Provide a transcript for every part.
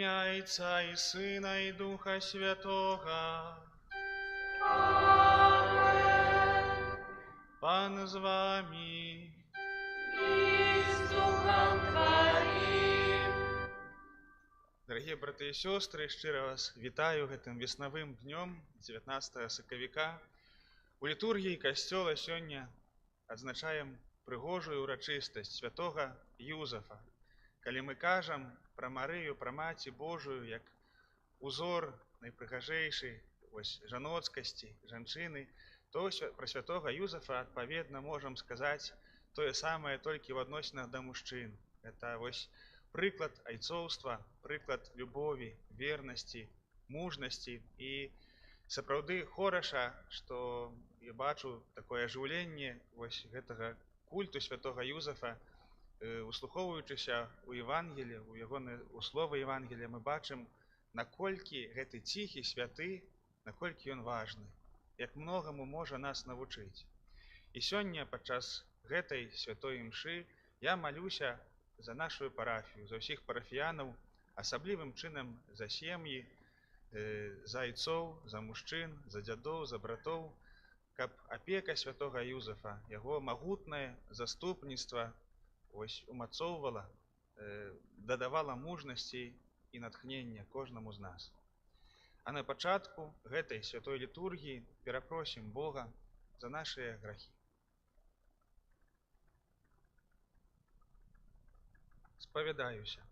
ім'я Отця і Сина і Духа Святого. Амен. Пан з вами. І з Духом Твоїм. Дорогие браты и сестры, щиро вас вітаю гэтым веснавым днём 19 сакавіка. У літургіі касцёла сёння адзначаем прыгожую урачыстасць святога Юзафа. Калі мы кажам пра Марыю, пра Маці Божую, як узор найпрыгажэйшай жаноцкасці, жанчыны, то пра святога Юзафа адпаведна можам сказаць тое самае толькі ў адносінах да мужчын. Это прыклад айцоўства, прыклад любові, вернасці, мужнасці. І сапраўды хораша, што я бачу такое ажыўленне гэтага культу святога Юзафа, услухоўваючыся ў Евангелі, у слова Евангелія, мы бачым, наколькі гэты ціхі святы, наколькі ён важны, як многаму можа нас навучыць. І сёння падчас гэтай святой імшы я малюся за нашу парафію, за ўсіх парафіянаў, асаблівым чынам за сем'і, за айцоў, за мужчын, за дзядоў, за братоў, каб апека святога Юзафа, яго магутнае заступніцтва умацоўвала, дадавала мужнасці і натхнення кожнаму з нас. А на пачатку гэтай святой літургіі перапросім Бога за нашыя грахі. Споведаюся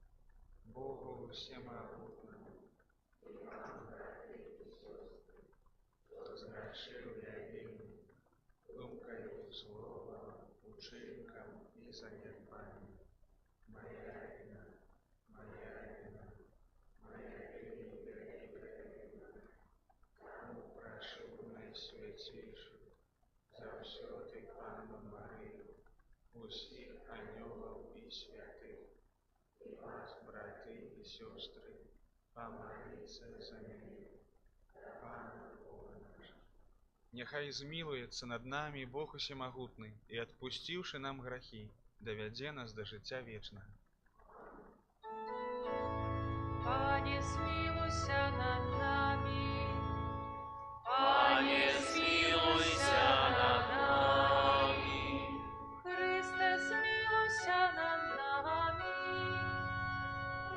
Богу всемогутному, зграшив я вину, думкою, словом, учинком і занедбанням. Моя вина, моя вина, моя книга і провина. Тому прошу найсвятішу, завсёды Пану Марію, усіх ангелов і святих, и вас, браты и сестры, помолиться за меня, Пана Бога нашего. Нехай змилуется над нами Бог усемогутный, и, отпустивши нам грехи, доведе нас до життя вечного. Пане, смилуйся над нами. Пане, смилуйся над нами. Христе, смилуйся над нами.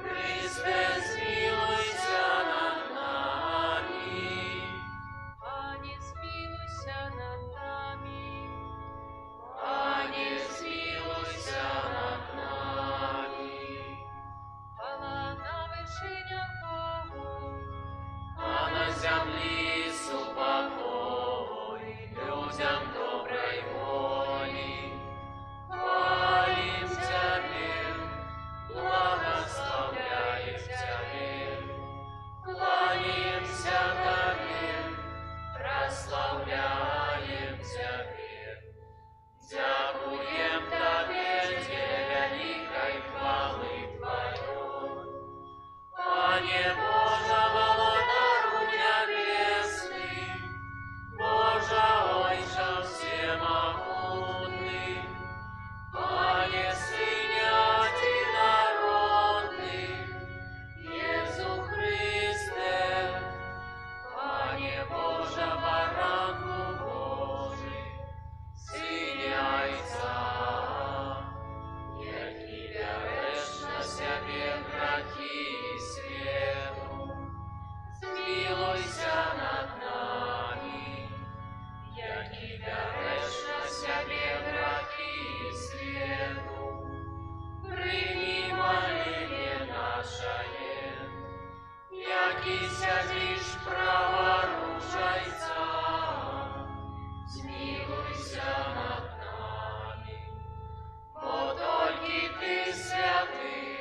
Христе, смилуйся над нами. Пане, смилуйся над нами. Пане, смилуйся над нами. Хвала на вершинях Богу, а на землі супокой людям доброй воли. Хвалим Тебе, благословляем Тебе, кланяемся Тебе, прославляем Тебе. Дякуем Тебе, великой хвалы Твоей. Пане Боже, володару небесный, Боже, Отче всемогутный, Пане, Сыне Единородный, Иису Христе, Пане Боже, баранку Божий, Сыне Отца, які береш на себе грехи свету, змилуйся над нами, які береш на себе грехи свету, прийми моління нашее, які сядиш праворужайця, змилуйся над нами, бо тільки Ти святий,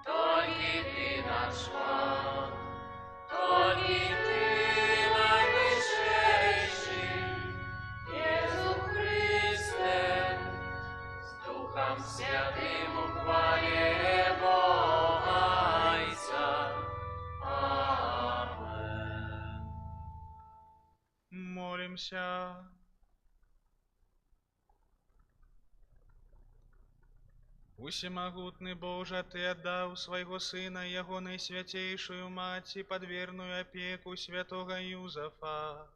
тільки Ти наш Пан, тільки Ти найвищейший, Єсу Христе, з Духом Святим у хвалі Бога Отця. Амен. Молимся. Усемагутны Божа, Ты аддаў свайго Сына, Яго найсвяцейшую Маці, пад верную апеку святога Юзафа.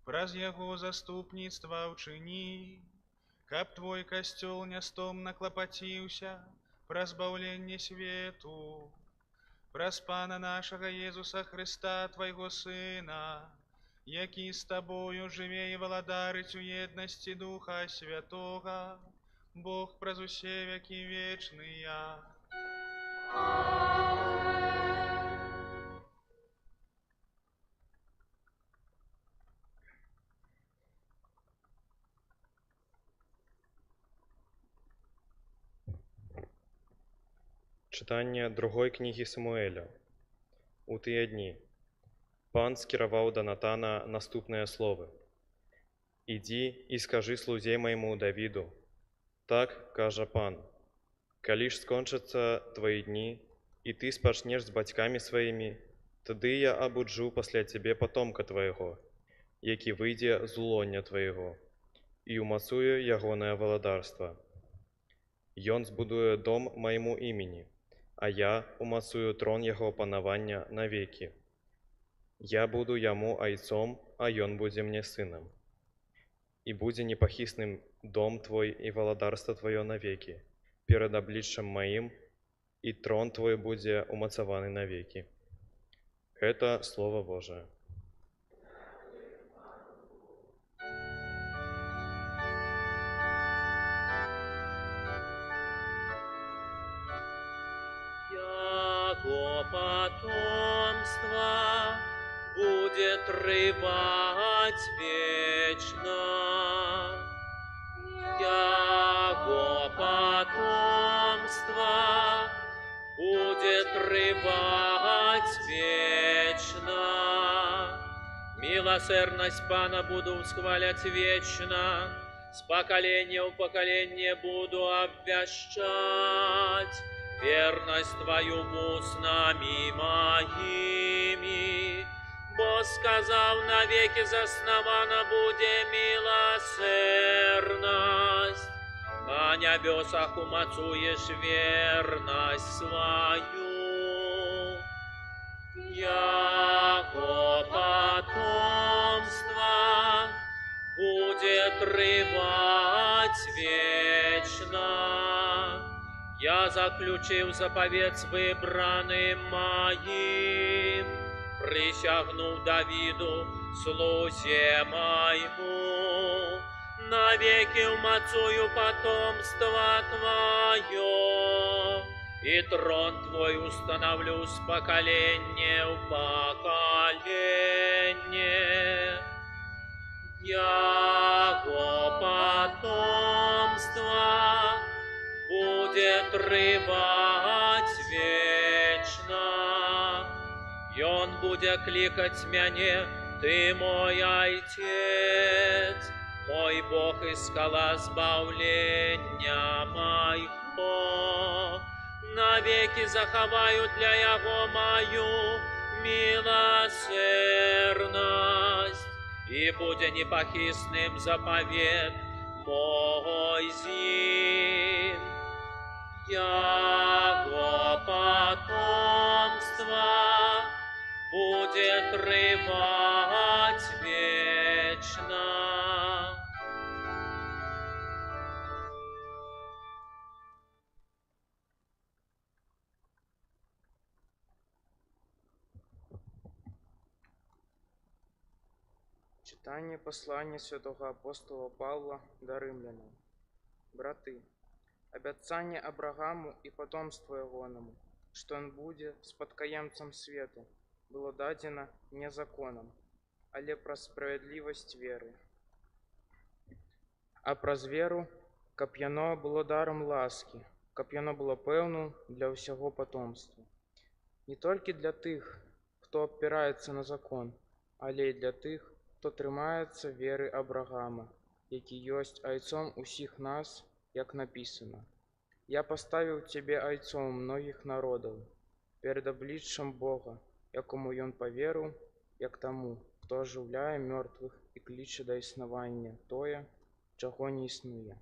Праз Яго заступніцтва ўчыні, каб Твой касцёл нястомна клапаціўся пра збаўленне свету. Праз Пана нашага Езуса Христа, Твайго Сына, які з Табою жыве і валадарыць у еднасці Духа Святога, Бог праз усе векі вечныя. Чытанне другой кнігі Самуэля. У тыя дні пан скіраваў да Натана наступныя словы: «Ідзі і скажы слузе майму Давіду, так кажа пан, калі ж скончацца твои дні, і ты спачнеш з бацькамі сваімі, тады я абуджу пасля цябе патомка твайго, які выйдзе з улоння твайго, і умацую ягонае валадарства. Ён збудуе дом майму імені, а я умацую трон яго панавання навекі. Я буду яму айцом, а ён будзе мне сынам. І будзе непахісным дом твой і валадарства твоё навекі, перад абліччам маім, і трон твой будзе умацаваны навекі». Гэта Слово Божие. Яго потомство будет рыбать вечно. Яго потомство будет рыбать вечно. Милосердность Пана буду восхвалять вечно, с поколения в поколение буду обвящать верность Твою устами моими, бо сказав навеки заснована буде милосердность, на небесах умацуешь верность свою. Яко потомство будет рыбать вечно. Я заключил заповедь с выбранным моим, присягнув Давиду, слузе моему, навеки умацую потомство Твое, и трон Твой установлю с поколения в поколение. Яко потомство будет рыбать вечно, и он будет кликать мяне, Ты мой Отец, мой Бог и скала збавлення моего. Навеки заховаю для Яго мою милосердность, и буде непохисным заповед мой зим. Яго потомство будет рыбать вечно. Читание послания святого апостола Павла до римлянам. Браты, обяцание Абрагаму и потомству ягоному, что он будет спадкоємцем свету, было дадено не законом, але про справедливость веры. А праз веру, каб яно было даром ласки, каб яно было пэўным для ўсяго потомства. Не толькі для тых, хто опираецца на закон, але і для тых, хто трымаецца веры Абрагама, які ёсць айцом усіх нас, як написано: «Я поставіў цябе айцом многіх народаў, перед абліччам Бога, якому ён паверыў, як таму, хто ажыўляе мёртвых і кліча да існавання тое, чаго не існуе».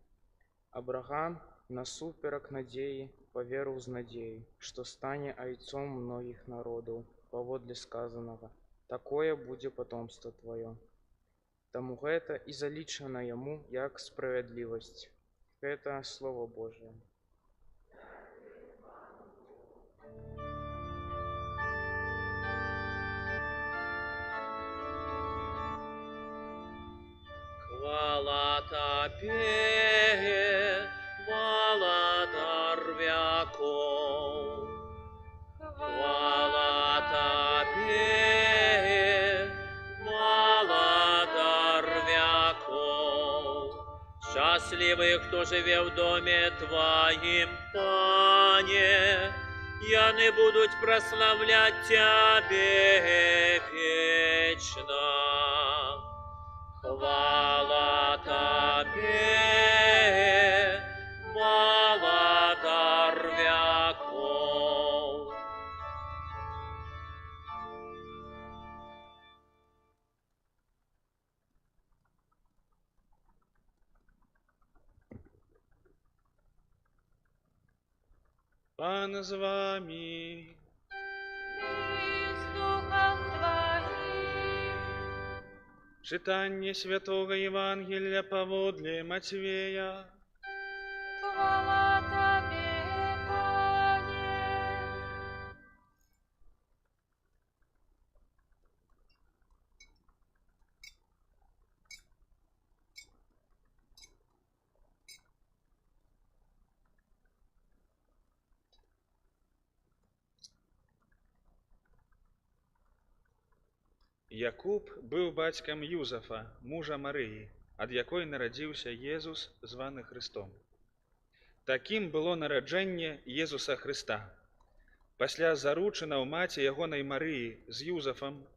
Абрагам насуперак надзеі паверыў з надзеяй, што стане айцом многіх народаў, паводле сказанага, такое будзе патомства тваё. Таму гэта і залічана яму як справядлівасць. Гэта Слово Божие. Хвала Тебе, владар веков. Хвала Тебе, владар веков. Счастливы, кто живе в доме Твоим, Пане, яны будут прославлять Тебе вечно. Хвала Тебе, владар веков. Пан з вами. И с Духом Твоим. Читання Святого Євангелія паводле Матвея. Хвала Тебе, Пане. Якуб быў бацькам Юзафа, мужа Марыі, ад якой нарадзіўся Езус, званы Христом. Такім было нараджэнне Езуса Христа. Пасля заручынаў маці ягонай Марыі з Юзафам,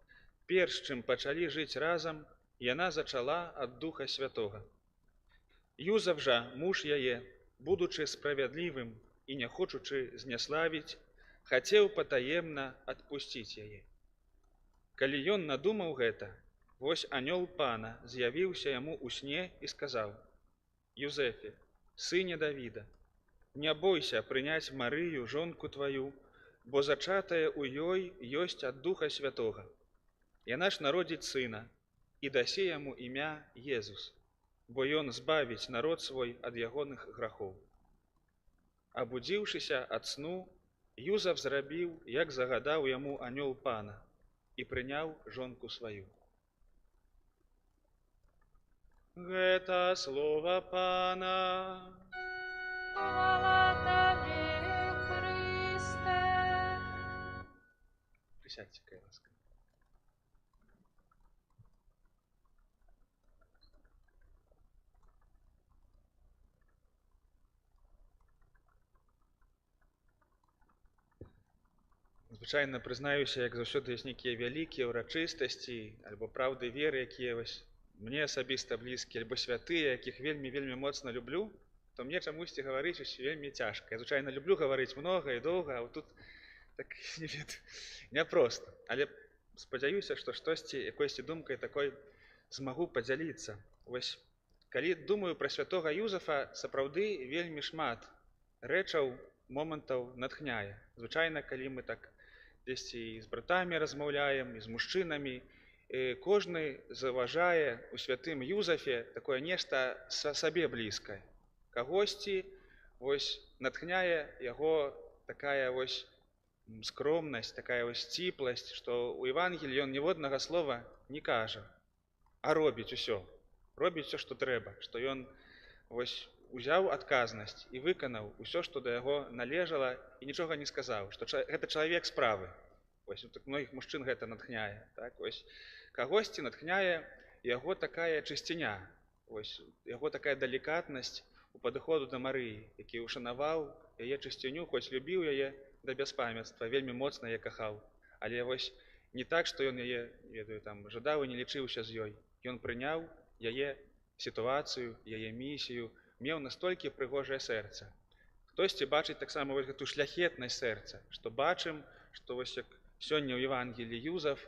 перш чым пачалі жыць разам, яна зачала ад Духа Святога. Юзаф жа, муж яе, будучы справядлівым і не хочучы зняславіць, хацеў патаемна адпусціць яе. Калі ён надумаў гэта, вось анёл Пана з'явіўся яму ў сне і сказаў: «Юзефе, сыне Давіда, не бойся прыняць Марыю, жонку тваю, бо зачатае ў ёй ёсць ад Духа Святога. Яна ж народзіць сына, і дасі яму імя Езус, бо ён збавіць народ свой ад ягоных грахоў». Абудзіўшыся ад сну, Юзаф зрабіў, як загадаў яму анёл Пана, і прыняў жонку сваю. Гэта слова Пана. Хвала Тебе, Христе. Присядьте, кай ласка. Звычайна прызнаюся, як заўсёды ёсць нейкія вялікія ўрачыстасці альбо праўды веры, якія вось мне асабіста блізкія, альбо святыя, якіх вельмі моцна люблю, то мне чамусьці гаварыць вельмі цяжка. Я звычайна люблю гаварыць многа і доўга, а тут так няпроста. Але спадзяюся, што штосьці, якойсьці думкай такой змагу падзяліцца. Вось калі думаю пра святога Юзафа, сапраўды вельмі шмат рэчаў, момантаў натхняе. Звычайна, калі мы так дзесьці з братамі размаўляем, і з мужчынамі, кожны заўважае у святым Юзафе такое нешта сабе блізкае. Кагосьці вось натхняе яго такая вось скромнасць, такая вось сціпласць, што ў Евангеліі ён ніводнага слова не кажа, а робіць усё. Робіць усё, што трэба, што ён вось узяў адказнасць і выканаў усё, што да яго належала, і нічога не сказаў, што гэта чалавек справы. Вось так многіх мужчын гэта натхняе. Так? Вось кагосьці натхняе яго такая чысціня, вось яго такая далікатнасць у падыходу да Марыі, які ушанаваў яе чысціню, хоць любіў яе да бяспамятства, вельмі моцна яе кахаў. Але вось не так, што ён яе, ведаю, там жадаў і не лічыўся з ёй. Ён прыняў яе сітуацыю, яе місію, меў настолькі прыгожае сэрца. Хтосьці бачыць таксама вось гэту шляхетнасць сэрца, што бачым, што вось як сёння ў Евангеліі Юзаф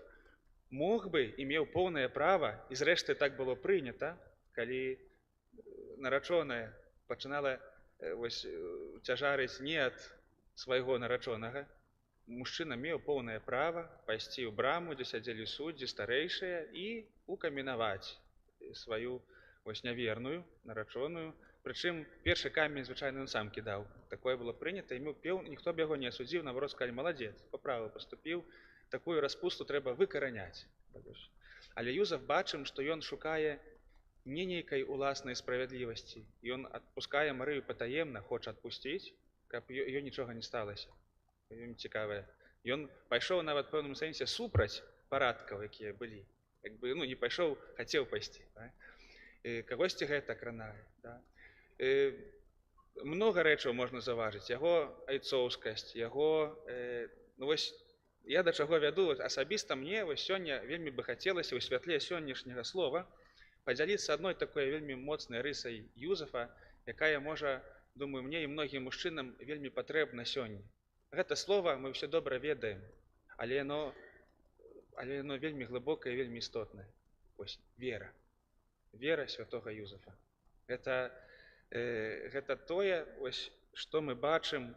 мог бы і меў поўнае права, і зрэшты так было прынята, калі нарачоная пачынала цяжарыць не ад свайго нарачонага. Мужчына меў поўнае права пайсці ў браму, дзе сядзелі суддзі старэйшыя, і укамінаваць сваю няверную нарачоную. Прычым першы камень звычайна ён сам кідаў. Такое было прынята, і ніхто б яго не асудзіў, наоборот, сказалі: маладзец, па праву паступіў, такую распусту трэба выкараняць. Але Юзаф бачым, што ён шукае не нейкай уласнай справядлівасці. Ён адпускае Марыю патаемна, хоча адпусціць, каб ёй нічога не сталася. Вельмі цікавае. Ён пайшоў нават у пэўным сэнсе супраць парадкаў, якія былі. Не пайшоў, хацеў пайсці. Кагосьці гэта кранае. Многа рэчаў можна заўважыць. Яго айцоўскасць, яго... Я да чаго вяду, асабіста мне сёння вельмі бы хацелася ў святле сённяшняга слова падзяліцца адной такой вельмі моцнай рысай Юзафа, якая можа, думаю, мне і многім мужчынам вельмі патрэбна сёння. Гэта слова мы ўсе добра ведаем, але яно вельмі глыбокае і вельмі істотнае. Вера. Вера святога Юзафа. Гэта тое, што мы бачым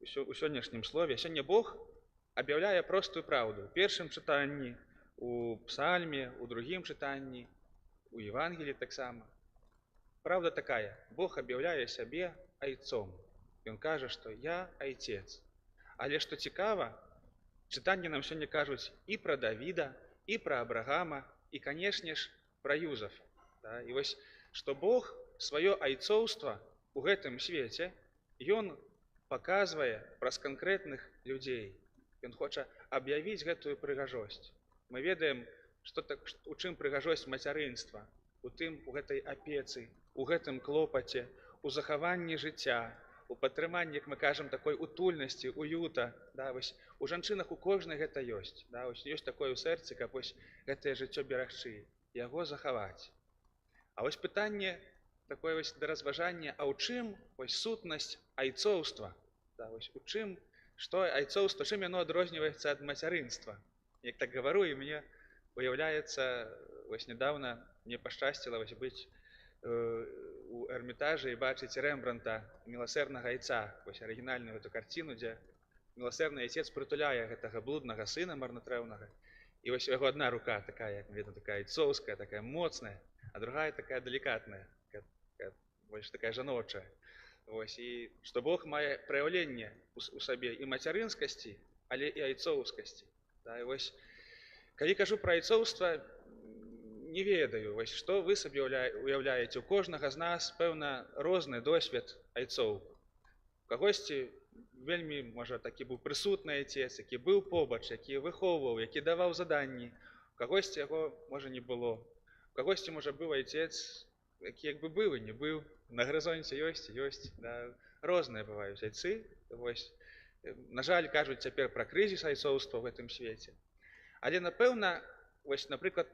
у сённяшнім слове. Сёння Бог аб'яўляе простую праўду. У першым чытанні, у псальме, у другім чытанні, у Евангелі таксама. Праўда такая: Бог аб'яўляе сябе айцом. Ён кажа, што я айцец. Але што цікава, чытанні нам сёння кажуць і пра Давіда, і пра Абрагама, і, канешне ж, пра Юзафа. І што Бог сваё айцоўства ў гэтым свеце ён паказвае праз канкрэтных людзей. Ён хоча аб'явіць гэтую прыгажосць. Мы ведаем, у чым прыгажосць мацярынства, у гэтай апецы, у гэтым клопаце, у захаванні жыцця, у падтрыманні, як мы кажам, такой утульнасці, уюта. У жанчынах у кожнай гэта ёсць. Ёсць такое ў сэрцы, каб гэтае жыццё берагчы, яго захаваць. А пытанне такое да разважання: а ў чым сутнасць айцоўства? У чым, што айцоўства, чым яно адрозніваецца ад мацярынства? Як так гавару, і мне уяўляецца, нядаўна мне пашчасціла быць у Эрмітажы і бачыць Рэмбранта «Міласэрнага айца», арыгінальную эту карціну, дзе міласэрны айцец прытуляе гэтага блуднага сына марнатрэўнага. І у яго адна рука такая, як відно, такая айцоўская, такая моцная, а другая такая далікатная, больш такая жаночая. І што Бог мае праяўленне у сабе і мацярынскасці, але і айцоўскасці. Калі кажу пра айцоўства, не ведаю, што вы сабе уяўляеце. У кожнага з нас, пэўна, розны досвед айцоў. У кагосьці вельмі, можа, такі быў прысутны айцец, які быў побач, які выхоўваў, які даваў заданні. У кагосьці яго, можа, не было. У кагосьці, можа, быў айцец, які як бы быў і не быў. На гарызонце ёсць. Розныя бываюць айцы. На жаль, кажуць цяпер пра крызіс айцоўства ў гэтым свеце. Але, напэўна, напрыклад,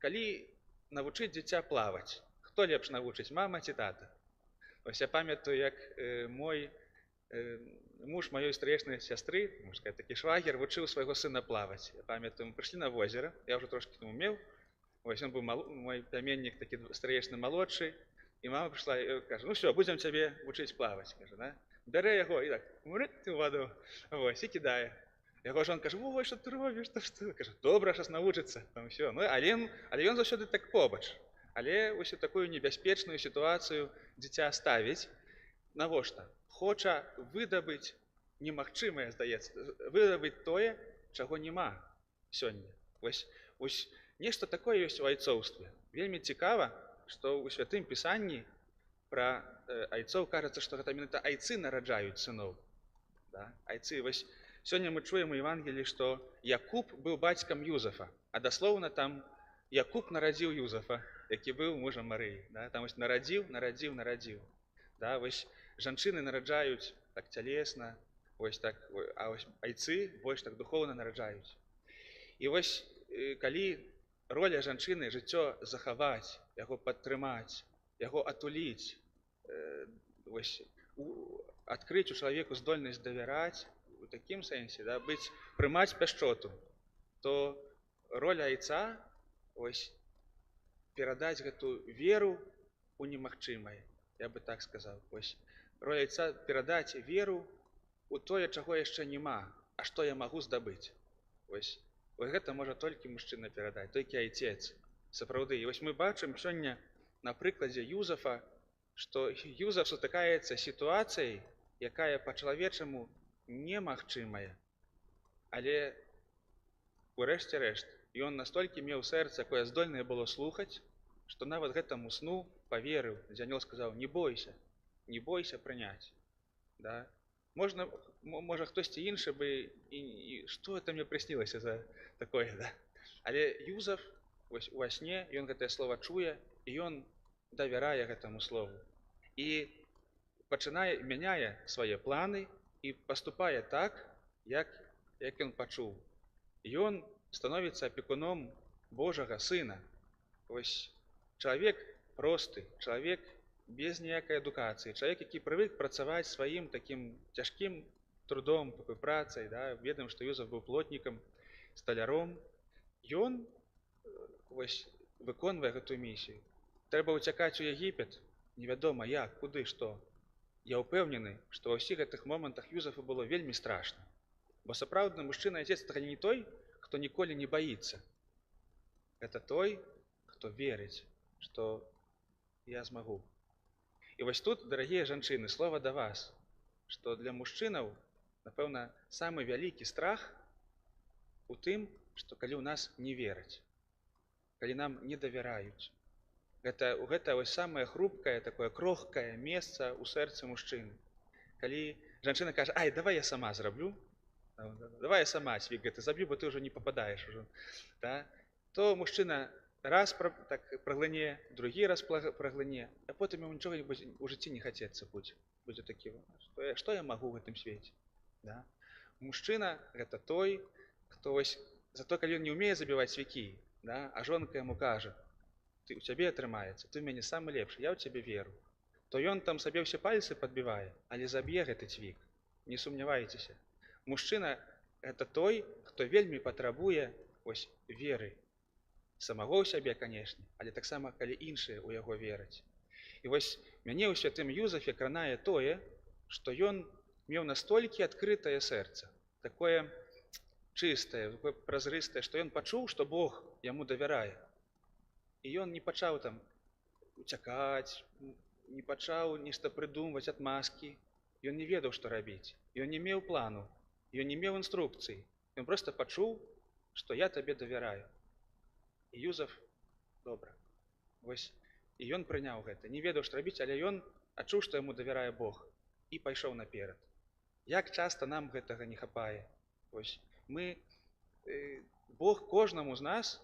калі навучыць дзіця плаваць, хто лепш навучыць, мама ці тата? Я памятаю, як мой муж маёй стрэчнай сястры, такі швагер, вучыў свайго сына плаваць. Я памятаю, мы прыйшлі на возера, я ўжо трошкі умеў. Ён быў мой племяннік, такі стрэчны малодшы. І мама прыйшла і кажа: ну все, будзем цябе вучыць плаваць. Бярэ яго і так, мурыць у ваду, і кідае. Яго жонка кажа: ой, што ты робіш? Кажа: добра, зараз навучыцца. Але ён заўсёды так побач. Але ўсю такую небяспечную сітуацыю дзіця ставіць. Навошта? Хоча выдабыць немагчымае, здаецца, выдабыць тое, чаго няма сёння. Нешта такое ёсць у айцоўстве. Вельмі цікава, што ў святым пісанні пра айцоў кажацца, што гэта менавіта айцы нараджаюць сыноў. Айцы. Сёння мы чуем у Евангеліі, што Якуб быў бацькам Юзафа, а даслоўна там Якуб нарадзіў Юзафа, які быў мужам Марыі. Там нарадзіў. Жанчыны нараджаюць так цялесна, а айцы больш так духоўна нараджаюць. І калі роля жанчыны жыццё захаваць, яго падтрымаць, яго атуліць, адкрыць у чалавеку здольнасць давяраць, у такім сэнсе, прымаць пяшчоту, то роля айца перадаць гэту веру у немагчымае, я бы так сказаў. Роля Отца перадаць веру у тое, чаго яшчэ няма, а што я магу здабыць. Вось гэта можа толькі мужчына перадаць, толькі айцец. Сапраўды. І вось мы бачым сёння на прыкладзе Юзафа, што Юзаф сутыкаецца сітуацыяй, якая па-чалавечаму немагчымая. Але урэшце рэшт, ён настолькі меў сэрца, якое здольнае было слухаць, што нават гэтаму сну паверыў, дзе анёл сказаў: не бойся прыняць. Да? Можа хтосьці іншы бы і што это мне прыснілася за такое, да? Але Юзаф вось ува сне ён гэтае слова чуе, і ён давярае гэтаму слову. І мяняе свае планы і паступае так, як ён пачуў. Ён становіцца апекуном Божага Сына. Вось чалавек просты, чалавек без ніякай адукацыі, чалавек, які прывык працаваць сваім такім цяжкім трудом, такой працай, да? Ведаем, што Юзаф быў плотнікам, сталяром. Ён вось выконвае гэтую місію. Трэба ўцякаць у Егіпет, невядома як, куды, што. Я ўпэўнены, што ва ўсіх гэтых момантах Юзафу было вельмі страшна. Бо сапраўдны мужчына і отец — гэта не той, хто ніколі не баіцца. Гэта той, хто верыць, што я змагу. І вось тут, дарагія жанчыны, слова да вас, што для мужчынаў, напэўна, самы вялікі страх у тым, што калі ў нас не вераць, калі нам не давяраюць. Гэта вось самае хрупкае, такое крохкае месца ў сэрцы мужчыны. Калі жанчына кажа: ай, давай я сама зраблю, давай я сама свік гэты заб'ю, бо ты ўжо не пападаеш ужо, да? То мужчына раз праглыне, другі раз праглыне, а потым яму нічога у жыцці не хацецца будзе такі: што я магу ў гэтым свеце, да? Мужчына — гэта той, хто вось зато калі ён не ўмее забіваць свякі, да? А жонка яму кажа: у цябе атрымаецца, ты ў мяне самы лепшы, я ў цябе веру, то ён там сабе ўсе пальцы падбівае, але заб'е гэты цвік, не сумнявайцеся. Мужчына — гэта той, хто вельмі патрабуе вось веры, самого ў сябе, канешне, але таксама калі іншыя ў яго вераць. І вось мяне ў святым Юзафе кранае тое, што ён меў настолькі адкрытае сэрца, такое чыстае, такое празрыстае, што ён пачуў, што Бог яму давярае. І ён не пачаў там уцякаць, не пачаў нешта прыдумваць, адмазкі. Ён не ведаў, што рабіць. Ён не меў плану, ён не меў інструкцыі. Ён проста пачуў, што я табе давяраю. І Юзаф добра. Вось і ён прыняў гэта. Не ведаў, што рабіць, але ён адчуў, што яму давярае Бог, і пайшоў наперад. Як часта нам гэтага не хапае. Вось Бог кожнаму з нас,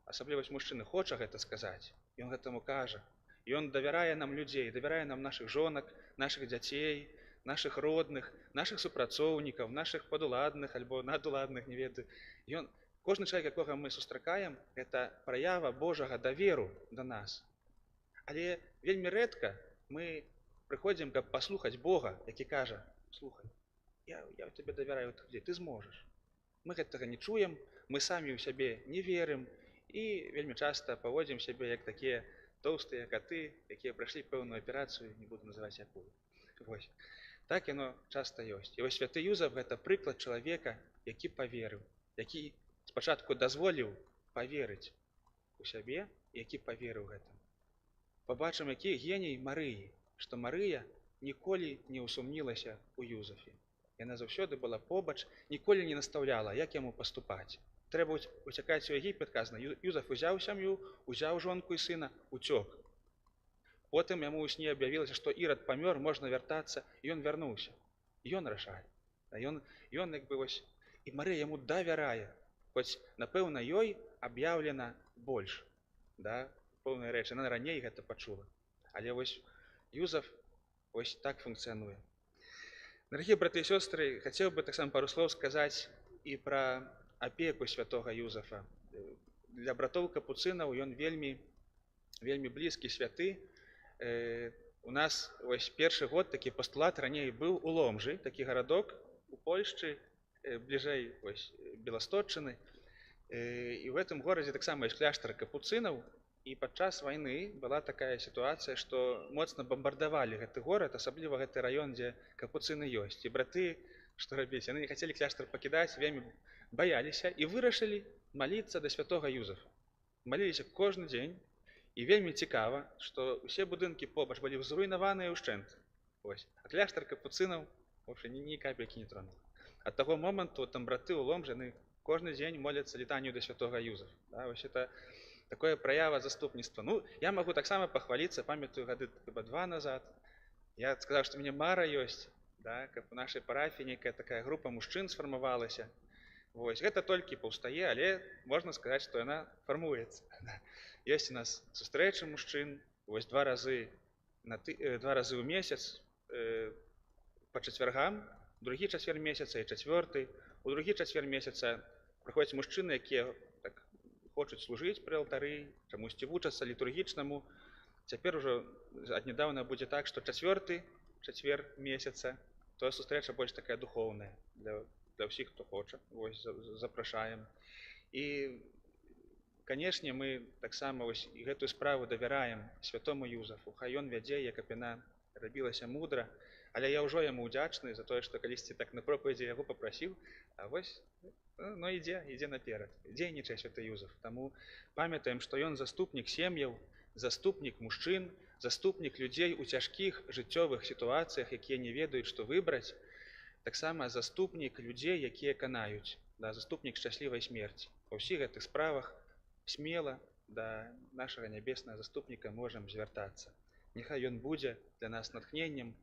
асабліва мужчыны, хоча гэта сказаць. Ён гэтаму кажа. Ён давярае нам людзей, давярае нам нашых жонак, нашых дзяцей, нашых родных, нашых супрацоўнікаў, нашых падуладных альбо надуладных, не ведаю. Кожны чалавек, якога мы сустракаем, гэта праява Божага даверу да нас. Але вельмі рэдка мы прыходзім, каб паслухаць Бога, які кажа: слухай, я табе давяраю, ты зможаш. Мы гэтага не чуем, мы самі ў сябе не верым, і вельмі часта паводзім сябе як такія тоўстыя каты, якія прайшлі пэўную аперацыю, не буду называць якую. Вось. Так яно часта ёсць. І вось святы Юзаф — гэта прыклад чалавека, які паверыў, які спачатку дазволіў паверыць у сябе, які паверыў гэтым. Пабачым, які геній Марыі, што Марыя ніколі не ўсумнілася ў Юзафе. Яна заўсёды была побач, ніколі не настаўляла, як яму паступаць. Трэба уцякаць у Егіпет, казана. Юзаф узяў сям'ю, узяў жонку і сына, уцёк. Потым яму ў сне аб'явілася, што Ірад памёр, можна вяртацца, і ён вярнуўся. І ён рашае. Ён як бы вось... І Марыя яму давярае, хоць, напэўна, ёй аб'яўлена больш. Да? Пэўная рэч, яна раней гэта пачула. Але вось Юзаф вось так функцыянуе. Дарагія браты і сёстры, хацеў бы таксама пару слоў сказаць і пра апеку святога Юзафа. Для братоў капуцынаў ён вельмі блізкі святы. У нас вось першы год такі пастулат раней быў у Ломжы, такі гарадок у Польшчы, бліжэй Беласточчыны. І ў гэтым горадзе таксама ёсць кляштар капуцынаў. І падчас вайны была такая сітуацыя, што моцна бамбардавалі гэты горад, асабліва гэты раён, дзе капуцыны ёсць. І браты, што рабіць, яны не хацелі кляштар пакідаць, вельмі баяліся і вырашылі маліцца да святога Юзафа. Маліліся кожны дзень, і вельмі цікава, што ўсе будынкі побач былі зруйнаваныя ўшчэнт. Ось. А кляштар капуцынаў вообще ні капелькі не тронуў. Ад таго моманту там браты ў Ломжы, яны кожны дзень моляцца літанію да святога Юзафа. Да? Вось это такое праява заступніцтва. Ну, я магу таксама пахваліцца, памятаю гады 2 назад. Я сказаў, што мне мара ёсць, да, каб у нашай парафіі нейкая такая група мужчын сфармавалася. Вось, гэта толькі паўстае, але можна сказаць, што яна фармуецца. Ёсць у нас сустрэчы мужчын, вось 2 разы ў месяц па чацвяргам, другі чацвер месяца і чацвёрты. У другі чацвер месяца прыходзяць мужчыны, якія так хочуць служыць пры алтары, чамусьці вучацца літургічнаму. Цяпер ужо аднядаўна будзе так, што чацвёрты чацвер месяца, то сустрэча больш такая духоўная для ўсіх, хто хоча. Вось, запрашаем. І, канешне, мы таксама вось і гэтую справу давяраем святому Юзафу. Хай ён вядзе, як каб яна рабілася мудра. Але я ўжо яму ўдзячны за тое, што калісьці так на пропаведзі яго папрасіў, а вось, ну ідзе наперад, дзейнічае святы Юзаф. Таму памятаем, што ён заступнік сем'яў, заступнік мужчын, заступнік людзей у цяжкіх жыццёвых сітуацыях, якія не ведаюць, што выбраць, таксама заступнік людзей, якія канаюць, да, заступнік шчаслівай смерці. Па ўсіх гэтых справах смела да нашага нябеснага заступніка можам звяртацца. Няхай ён будзе для нас натхненнем,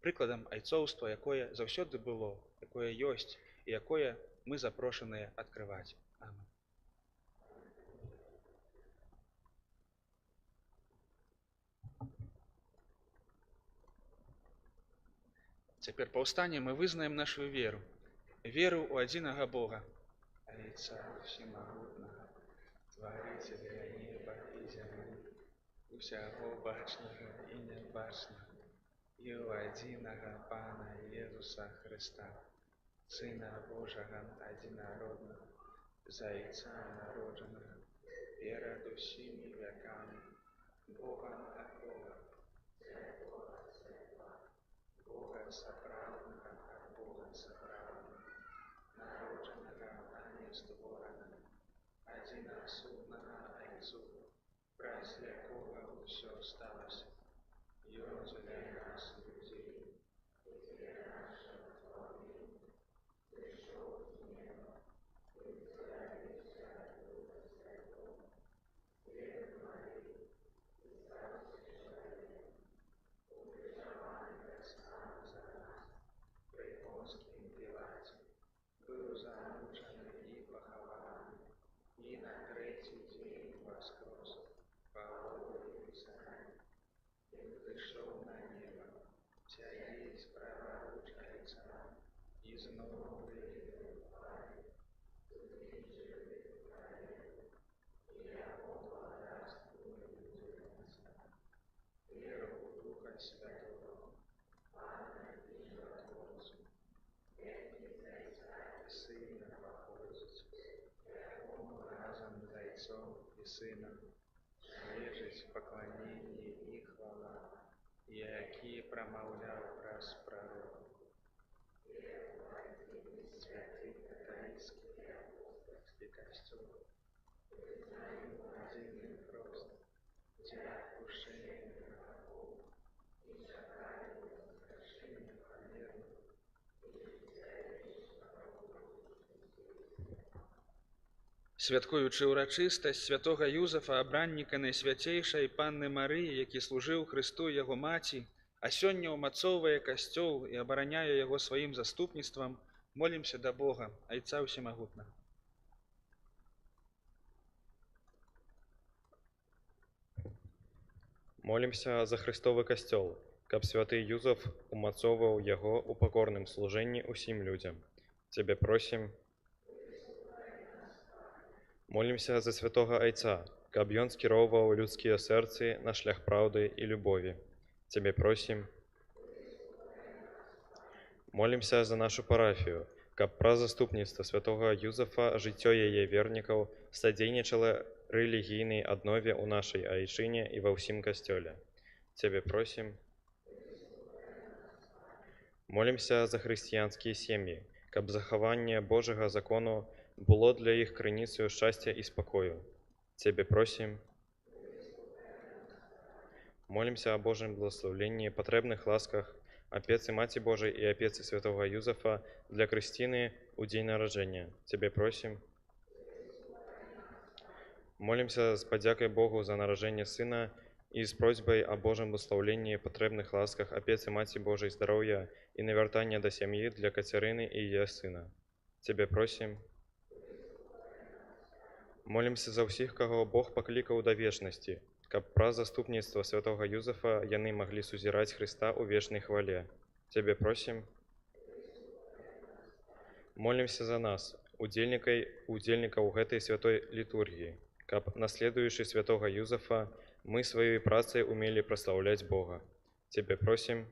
прыкладам айцоўства, якое заўсёды было, якое ёсць і якое мы запрошаныя адкрываць. Амэн. Цяпер паўстанем мы вызнаем нашу веру. Веру ў адзінага Бога, Айца Всемагутнага, Тварыцеля неба і зямлі, усяго бачнага і нябачнага, і ў адзінага Пана Езуса Хрыста, Сына Божага адзінароднага, за Айца народжанага, перад усімі вякамі, Богам ад Бога, Бога сапраўднага ад Бога сапраўднага, народжанага, а не створанага, адзінасуднага Айцу, праз якога ўсё сталася. Ён для нас людзей, для нашых тварин, прыйшоў з неба, прыцягнуўся до святого, Свет Марии, стаўся чалавек, укрыжаваны сам за нас, пры Понскім Пілаце, быў замучаны і пахаваны, і на 3-й дзень воскрес, паводле Пісання. Прыйшоў на неба, цягнець праваручаецца нам, і зноў прыйдзе ў славе, злічыць праверу, і яго владарству людзям. Веру ў Духа Святого, Пана і Жотворцу, які з Айца і Сына паходзіць, якому разам з Айцом і Сынам належыць пакланенне і хвала, які прамаўляў праз прарокаў. Святы каталіцкі і апостольскі касцёл, прызнаем адзіны хрост, дзе адпушчэнне грахоў і чакаем воскрэшэння памерлых і жыцця вечнага. Святкуючы ўрачыстасць святога Юзафа, абранніка Найсвяцейшай Панны Марыі, які служыў Хрысту і яго маці, а сёння ўмацоўвае касцёл і абараняе яго сваім заступніцтвам, молімся да Бога, Айца Всемагутнага. Молімся за Христовы касцёл, каб святы Юзаф умацоўваў яго ў пакорным служэнні ўсім людзям. Цябе просім. Молімся за святога Айца, каб ён скіроўваў людскія сэрцы на шлях праўды і любові. Цябе просім. Молімся за нашу парафію, каб праз заступніцтва святога Юзафа жыццё яе вернікаў садзейнічала рэлігійнай аднове ў нашай айчыне і ва ўсім касцёле. Цябе просім. Молімся за хрысціянскія сем'і, каб захаванне Божага закону было для іх крыніцаю шчасця і спакою. Цябе просім. Молімся о Божым благословенні, патрэбных ласках, апецы Маці Божай і апецы святого Юзафа для Крысціны ў дзень нараджэння. Цябе просім. Молімся з падзякай Богу за нараджэнне сына і з просьбай о Божым благословенні, патрэбных ласках, апецы Маці Божай, здароўя і навяртання да сям'і для Кацярыны і яе сына. Цябе просім. Молімся за ўсіх, каго Бог паклікаў да вечнасці, каб праз заступніцтва святого Юзафа яны маглі сузіраць Хрыста ў вечнай хвале. Цябе просім. Молімся за нас, удзельнікаў гэтай святой літургіі, каб, наследуючы святого Юзафа, мы сваёй працай умелі праслаўляць Бога. Цябе просім.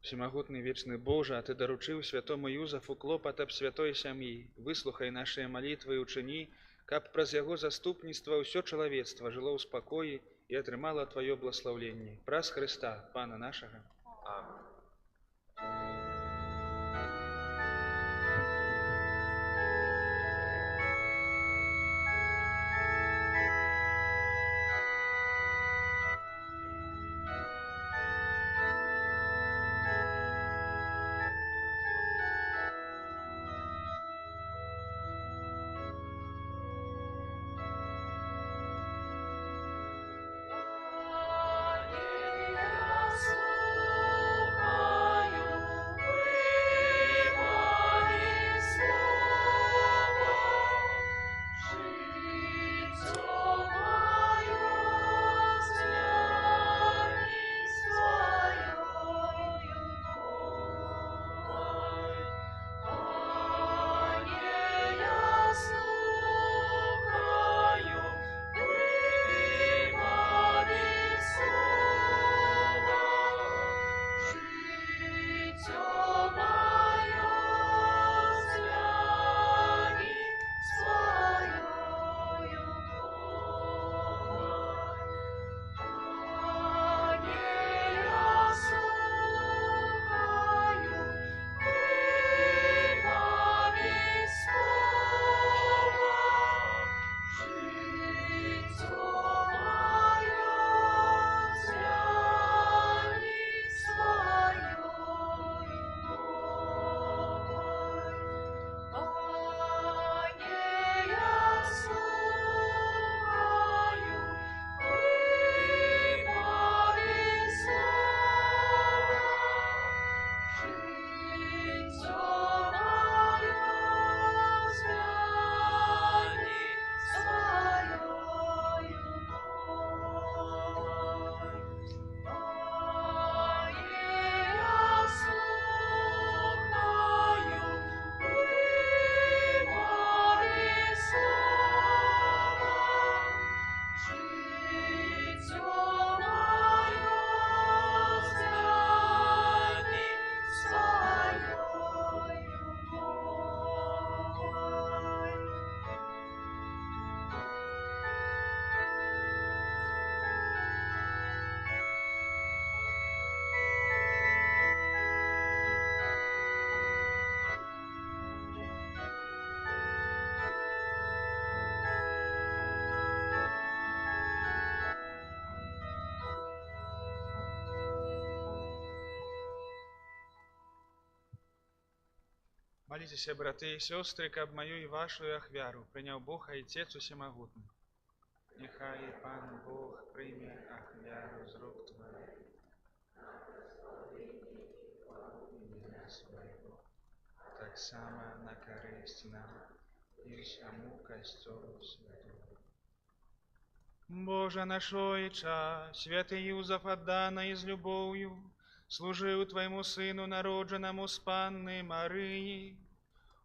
Всемагутны вечны Божа, Ты даручыў святому Юзафу клопат аб святой сям'і. Выслухай нашыя малітвы і ўчыні, каб праз яго заступніцтва ўсё чалавецтва жыло ў спакоі і атрымала Тваё благословенне. Праз Хрыста, Пана нашага. Молитеся, браты и сестры, каб мою и вашу ахвяру прыняў Бог Айцец усемагутны. Нехай Пан Бог прыме ахвяру з рук Твоих. Так само на користь нам и всему костёлу святому. Боже наш Ойча, святый Юзаф отдано и с любовью служил Твоему Сыну, народженному с Панны Марии.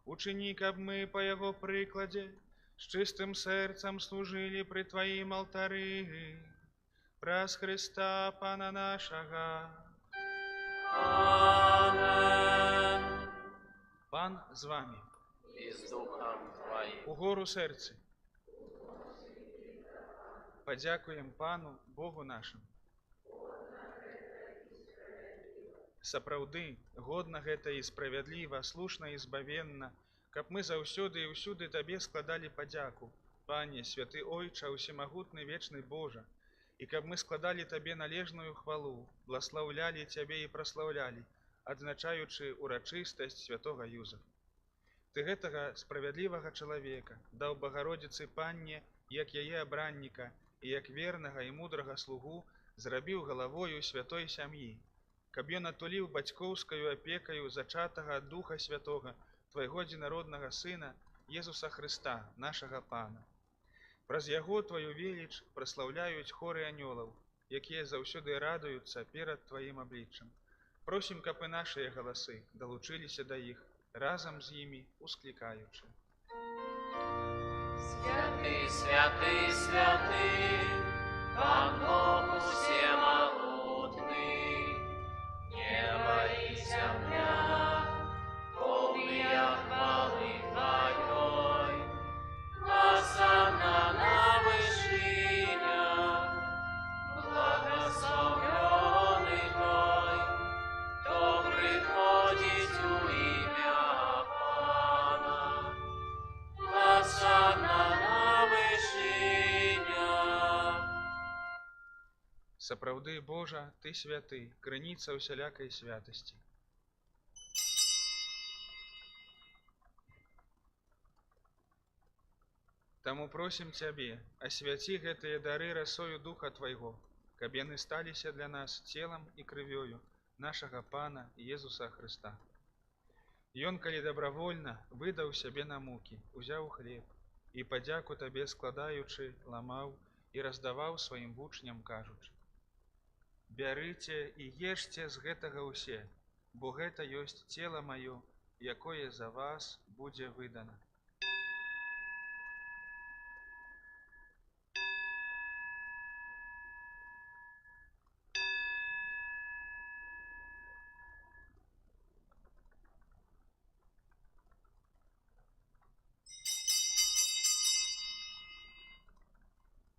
Учини, каб мы по Его прикладе с чистым сердцем служили при Твоим алтары. Праз Христа Пана нашего. Amen. Пан з вами. и с Духом Твоим. Угору серцы. Падзякуем Пану, Богу нашым. Сапраўды, годна гэта і справядліва, слушна і збавенна, каб мы заўсёды і ўсюды Табе складалі падзяку, Пане, святы Ойча, усемагутны вечны Божа, і каб мы складалі Табе належную хвалу, бласлаўлялі Цябе і праслаўлялі, адзначаючы урачыстасць святога Юзафа. Ты гэтага справядлівага чалавека даў Багародзіцы Панне, як яе абранніка і як вернага і мудрага слугу зрабіў галавою святой сям'і, каб ён атуліў бацькоўскаю апекаю зачатага ад Духа Святога Твайго адзінароднага Сына Езуса Хрыста, нашага Пана. Праз Яго Тваю веліч праслаўляюць хоры анёлаў, якія заўсёды радуюцца перад Тваім абліччам. Просім, каб і нашыя галасы далучыліся да іх, разам з імі усклікаючы. Святый, святый, святый, Пан Бог всемогутный, небо и земля, полные хвалы Твоей, Осанна на вышинях, благословенный Той, кто приходит у имя Пана. Осанна на вышинях. Сапраўды, Божа, Ты святы, крыніца ўсялякай святасці. Таму просім Цябе, асвяці гэтыя дары расою Духа Твайго, каб яны сталіся для нас целам і крывёю нашага Пана Езуса Хрыста. Ён, калі дабравольна, выдаў сябе на мукі, узяў хлеб і падзяку Табе складаючы, ламаў і раздаваў сваім вучням, кажучы: «Бярыце і ешце з гэтага ўсе, бо гэта ёсць цела маё, якое за вас будзе выдана».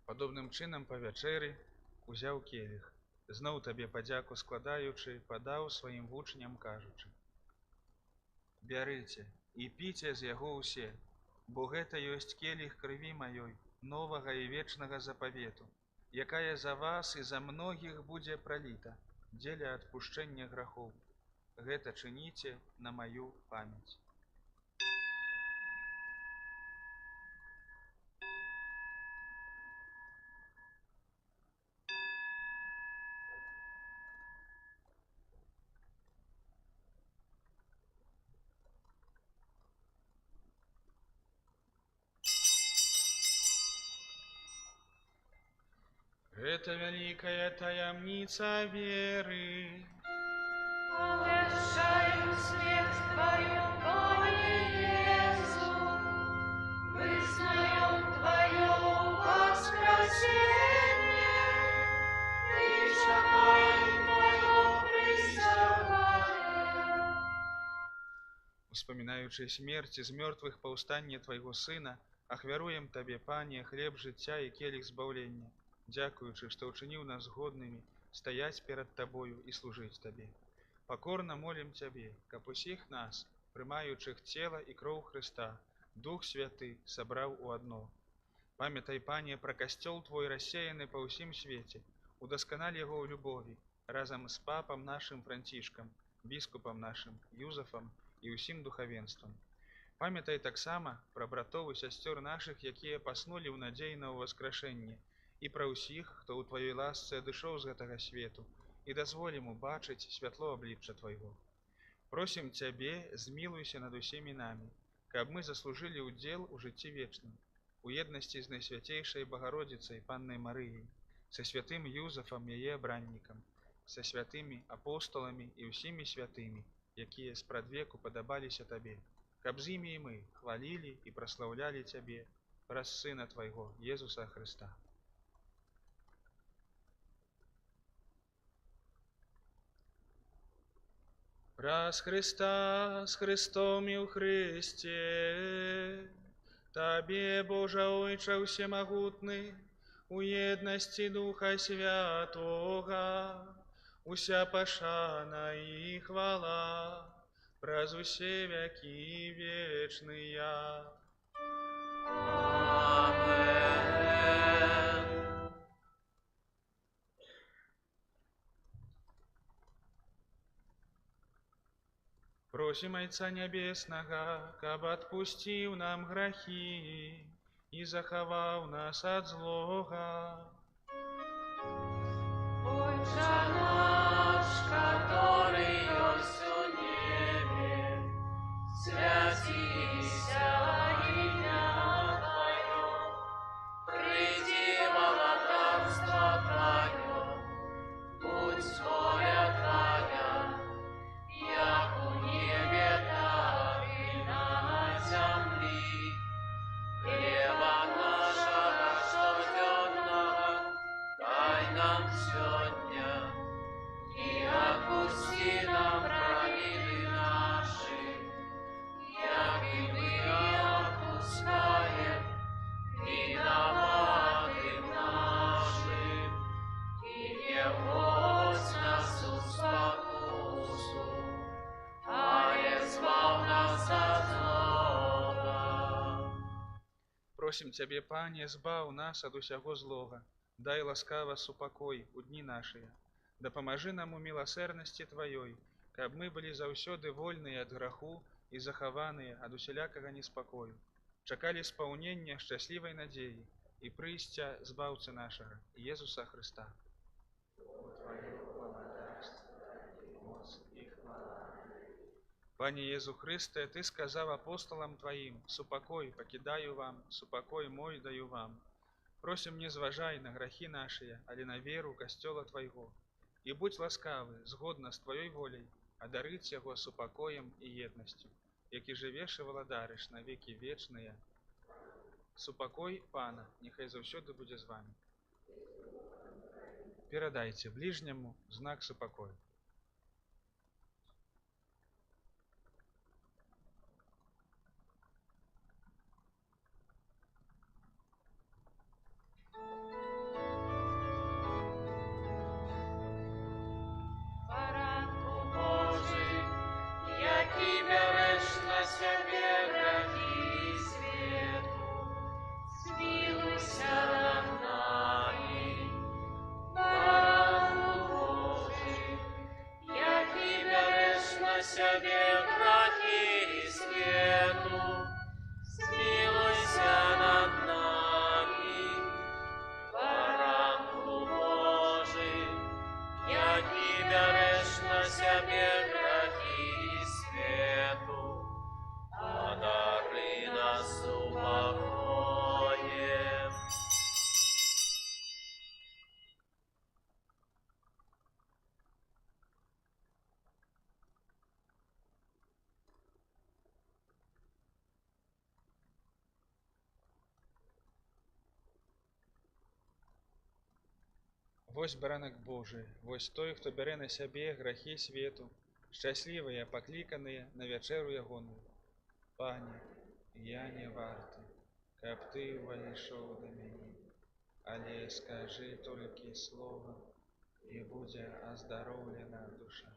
Падобным чынам па вячэры узяў келіх, зноў Табе падзяку складаючы, падаў сваім вучням, кажучы: «Бярыце і піце з яго ўсе, бо гэта ёсць келіх крыві маёй, новага і вечнага запавету, якая за вас і за многіх будзе праліта дзеля адпушчэння грахоў. Гэта чыніце на маю памяць». Гэта вялікая таямніца веры. Оглашаем смерть Твою, Пане Иису, вызнаем Твое воскресение и шагаем Твое присягание. Успамінаючы смерць з мёртвых паўстанне Твайго Сына, ахвяруем Табе, Пане, хлеб жыцця і келіх збаўлення, дзякуючы, што ўчыніў нас годнымі стаяць перад Табою і служыць Табе. Пакорна молім Цябе, каб усіх нас, прымаючых цела і кроў Хрыста, Дух Святы сабраў у адно. Памятай, Пане, пра касцёл Твой рассеяны па ўсім свеце, удасканаль яго ў любові, разам з папам нашым Францішкам, біскупам нашым Юзафам і ўсім духавенствам. Памятай таксама пра братоў і сясцёр нашых, якія паснулі ў надзеі на ўваскрашэнне, і пра ўсіх, хто ў Тваёй ласцы адышоў з гэтага свету, і дазволі ім убачыць святло аблічча Твайго. Просім Цябе, змілуйся над усімі намі, каб мы заслужылі ўдзел у жыцці вечным, у еднасці з Найсвяцейшай Багародзіцай Паннай Марыяй, са святым Юзафам, яе абраннікам, са святымі апостоламі і ўсімі святымі, якія спрадвеку падабаліся Табе, каб з імі і мы хвалілі і праслаўлялі Цябе праз Сына Твайго, Езуса Хрыста. Праз Христа, з Христом і ў Христе, Табе, Божа Ойча всемагутны, у єдності Духа Святого, уся пашана і хвала, праз усе веки вечные. Амен. Просім Айца Нябеснага, каб адпусціў нам грахі і захаваў нас ад злога. Отче наш, который есть у небе, святися имя Твое, приди во царство Твое, будь воля Твоя, як у небе, так и на земли. Хлеба нашего штодневного дай нам сегодня, и отпусти нам правины наши, як и мы отпускаем виноватым нашим, и не вводь нас в спокусу, а избавь нас от злого. Просім Цябе, Пане, збаў нас ад усяго злога, дай ласкава супакой у дні нашыя. Дапамажы нам у міласэрнасці Тваёй, каб мы былі заўсёды вольныя ад граху і захаваныя ад усялякага неспакою. Чакалі спаўнення шчаслівай надзеі і прыйсця збаўцы нашага, Езуса Хрыста. Пане Езу Христе, Ты сказав апостолам Твоим: «Супокой покидаю вам, супокой мой даю вам». Просим, не зважай на грахи наши, але на веру Костела Твоего. И будь ласкавы, згодна з Твоей волей, одарыць яго супокоем и едностью, які живеш и валадарыш на веки вечные. Супокой Пана, нехай заўсёды будзе з вами. Перадайте ближнему знак супокою. Баранку Божий, який береш на себе грехи світу, змилуйся над нами. Баранку Божий, який береш на себе грехи світу, змилуйся над нами. Баранку Божий, який береш на себе грехи світу, одари нас упокоєм. Вось баранак Божий, вось той, хто бярэ на сябе грахі свету, шчаслівыя, пакліканыя на вячэру ягоную. Пане, я не варты, каб Ты ўвайшоў да мяне, але скажы толькі слова, і будзе аздароўлена душа.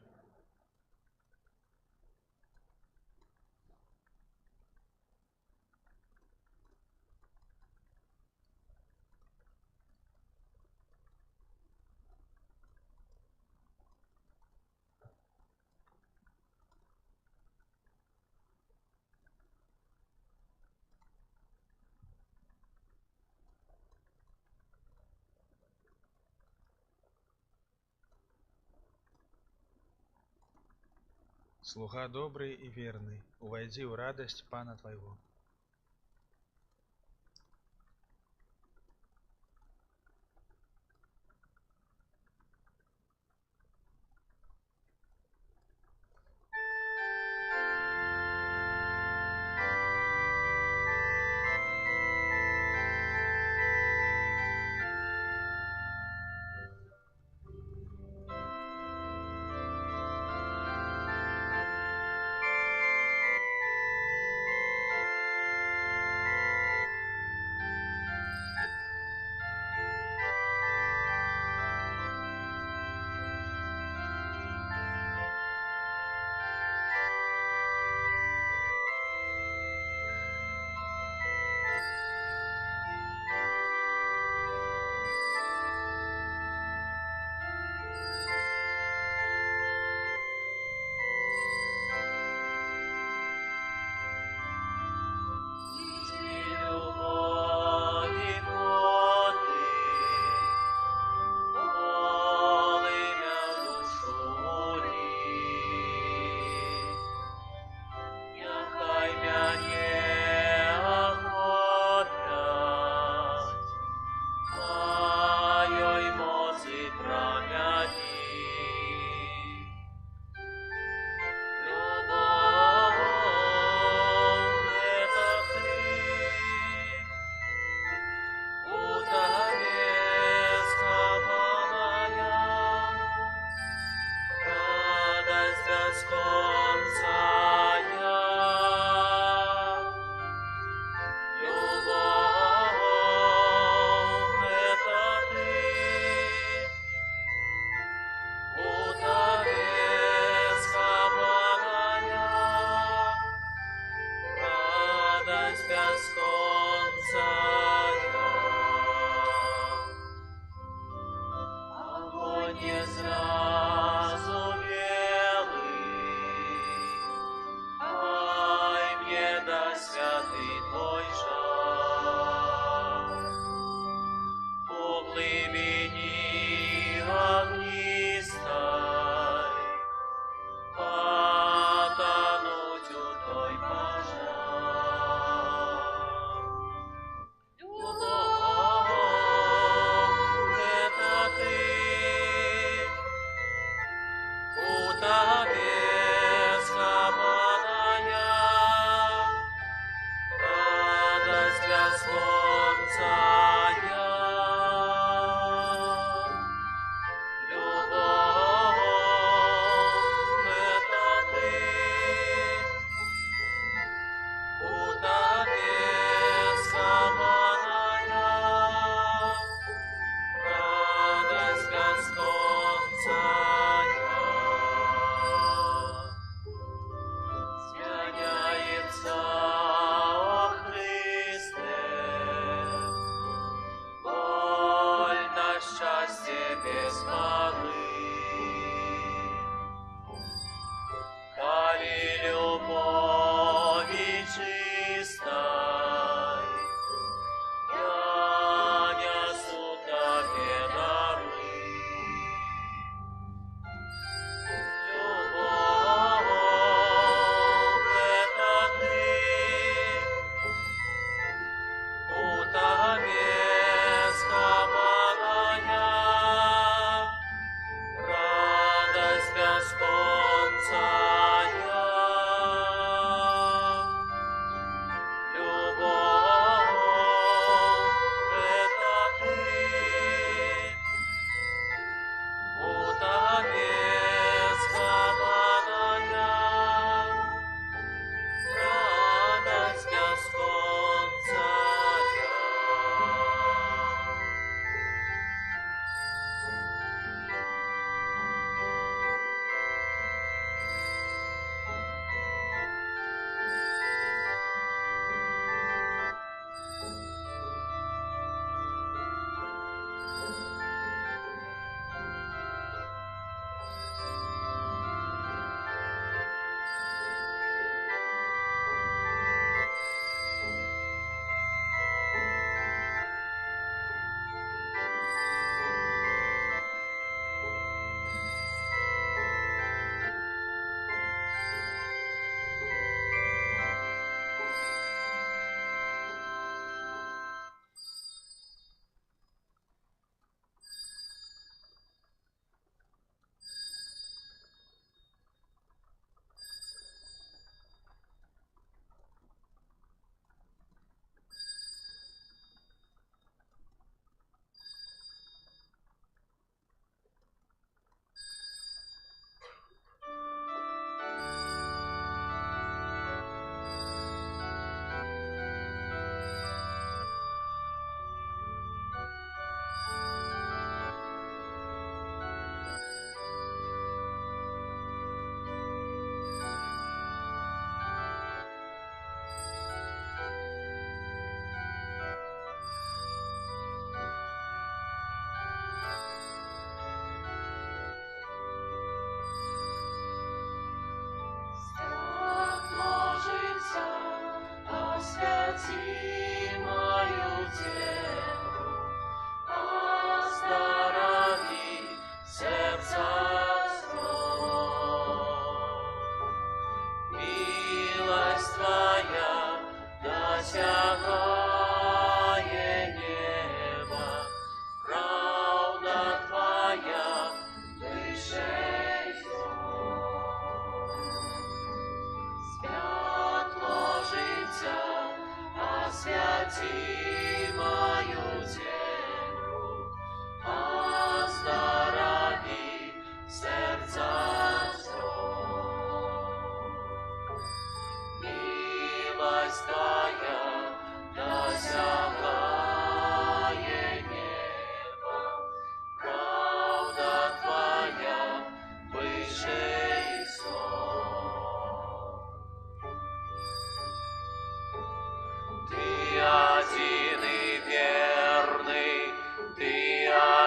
Слуга добрый и верный, увойди в радость Пана Твоего.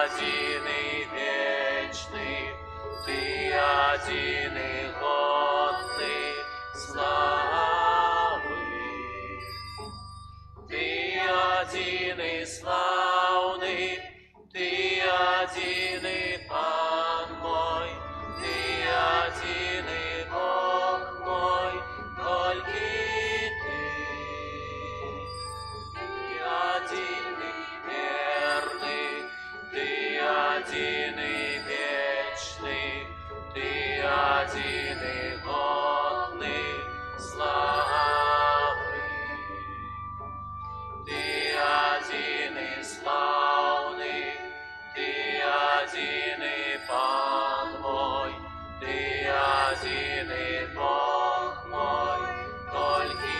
один и вечный, Ты один и годный славы. Ты один и славный, Ты один и Пан мой, Ты один и Бог мой, только Ты. Ты один и верный, Ты один и вечный, Ты один и годный славы. Ты один и славный, Ты один и Пан мой, Ты один и Бог мой, только Ты.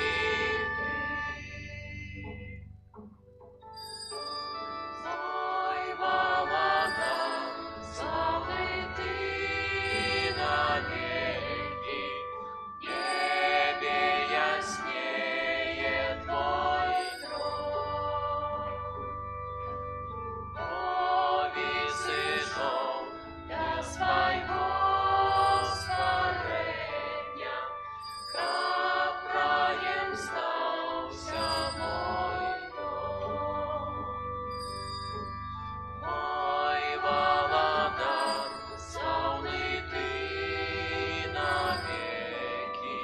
Войвала нам, славный Ты навеки, в небе яснее Твой трон. Повисышел для своего створения, как раем стался мой дом. Мой Володар, славный Ты навеки,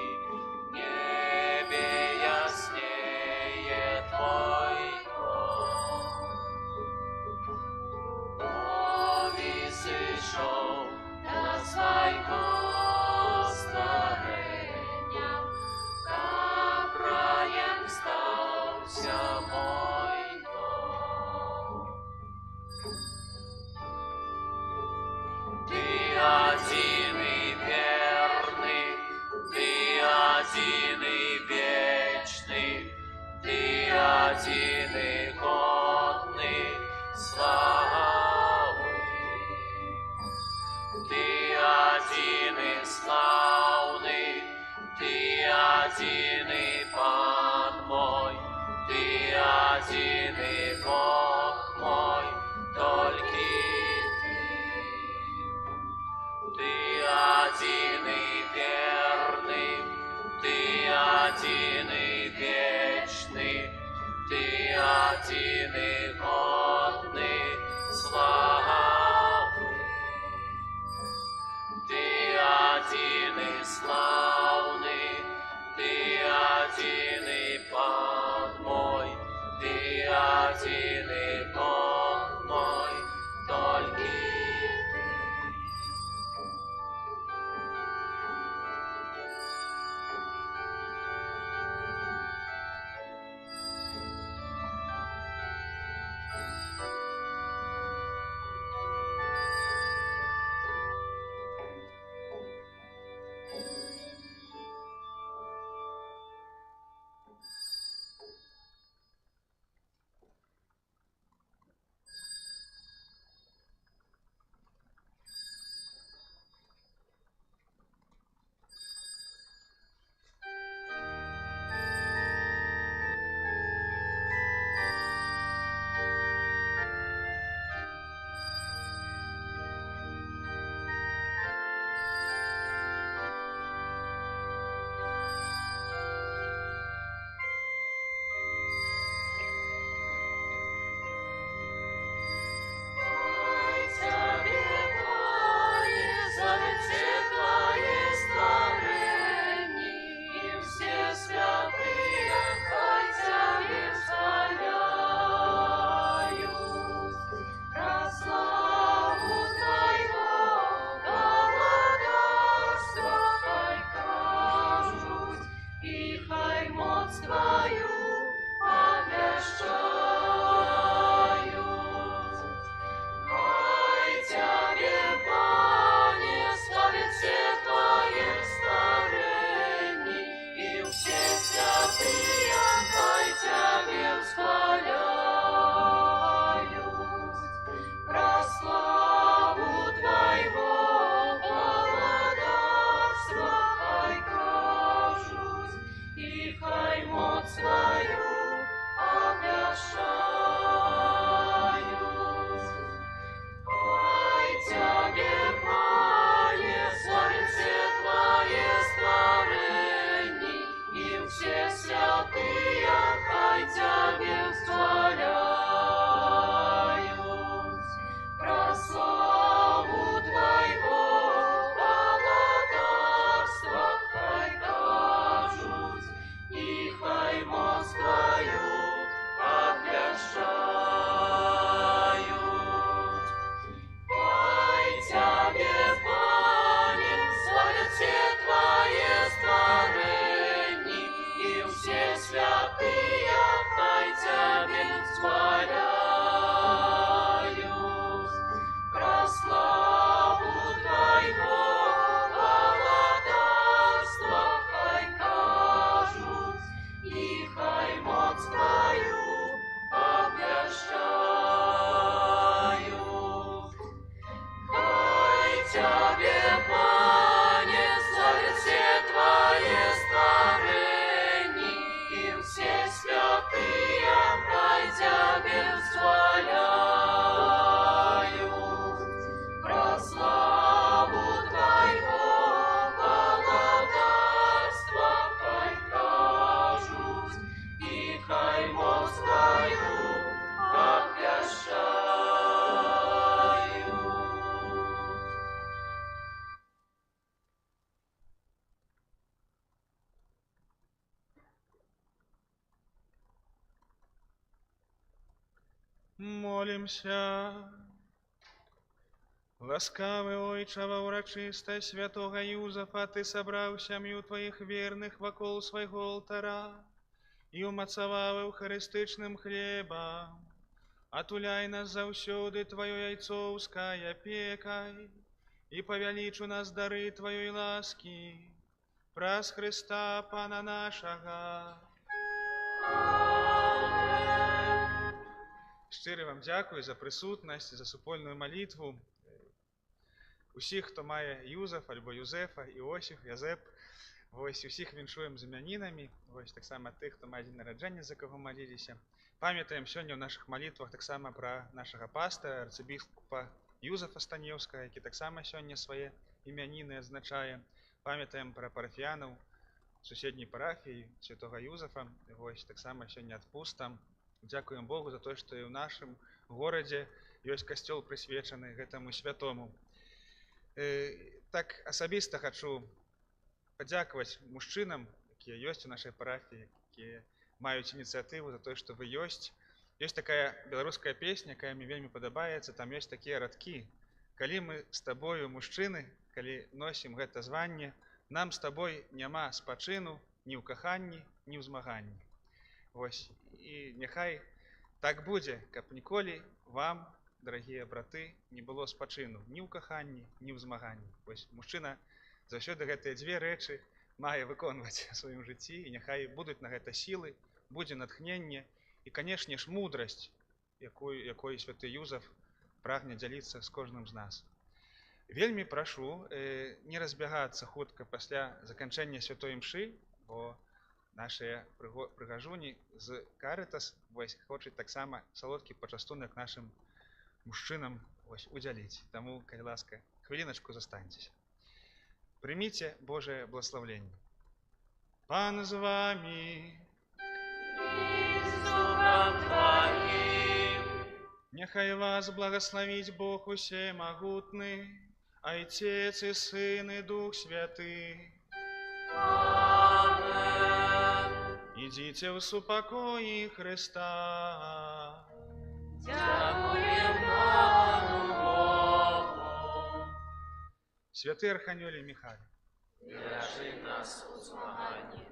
в небе яснее Твой трон. Повисышел до своего створения, как раем стался мой дом. Ты один и верный, Ты один и вечный, Ты один и годный славы. Ты один и славный, Ты один и Пан мой, Ты один и Бог мой, только Ты. Ты один и верный, Ты один и вечный, Ты один Помолимся. Ласкавы Ойча, во урачистай святого Юзафа, ты собрал сям'ю твоих верных вакол свайго алтара і умацаваў эўхарыстычным хлебам. Атуляй нас заўсёды тваёй айцоўскай апекай і павялічу нас дары тваёй ласкі. Праз Христа Пана нашага. Шчыра вам дзякую за прысутнасць, за супольную малітву. Усіх, хто мае Юзаф альбо Юзефа, Іосіф, Язэп, вось усіх віншуем з імянінамі, вось таксама тых, хто мае дзень нараджэння, за каго маліліся. Памятаем сёння ў нашых малітвах таксама пра нашага пастора, арцыбіскупа Юзафа Станеўскага, які таксама сёння свае імяніны адзначае. Памятаем пра парафіянаў суседняй парафіі святога Юзафа, вось таксама сёння адпуста. Дзякуем Богу за тое, што і ў нашым горадзе ёсць касцёл прысвечаны гэтаму святому. Так асабіста хачу падзякаваць мужчынам, якія ёсць у нашай парафіі, якія маюць ініцыятыву за тое, што вы ёсць. Ёсць такая беларуская песня, якая мне вельмі падабаецца, там ёсць такія радкі. Калі мы з табою, мужчыны, калі носім гэта званне, нам з табой няма спачыну ні ў каханні, ні ў змаганні. Вось, і няхай так будзе, каб ніколі вам, дарагія браты, не было спачыну ні ў каханні, ні ў змаганні. Вось мужчына заўсёды гэтыя дзве рэчы мае выконваць у сваім жыцці, і няхай будуць на гэта сілы, будзе натхненне і, канешне ж, мудрасць, якой святы Юзаф прагне дзяліцца з кожным з нас. Вельмі прашу не разбягацца хутка пасля заканчэння святой імшы, бо нашыя прыгажуні з Карытас хочуць таксама салодкі пачастунак нашым мужчынам удзяліць. Таму, калі ласка, хвіліначку застаньцеся. Прыміце Божае благословенне. Пан з вамі. Няхай вас благословіць Бог усемагутны, Айцец і Сын і Дух Святы. Ідзіце ў супакоі Христа. Дякуем Пану Богу. Святы Арханёлій Міхалі, Бережи нас у змаганні.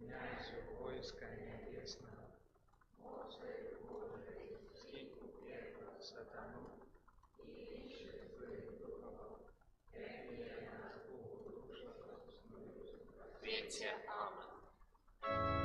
князю войска небесного, Господи Боже, скинь упреков сатану, и ищи духов, нас Богу душу. Пейте, аминь.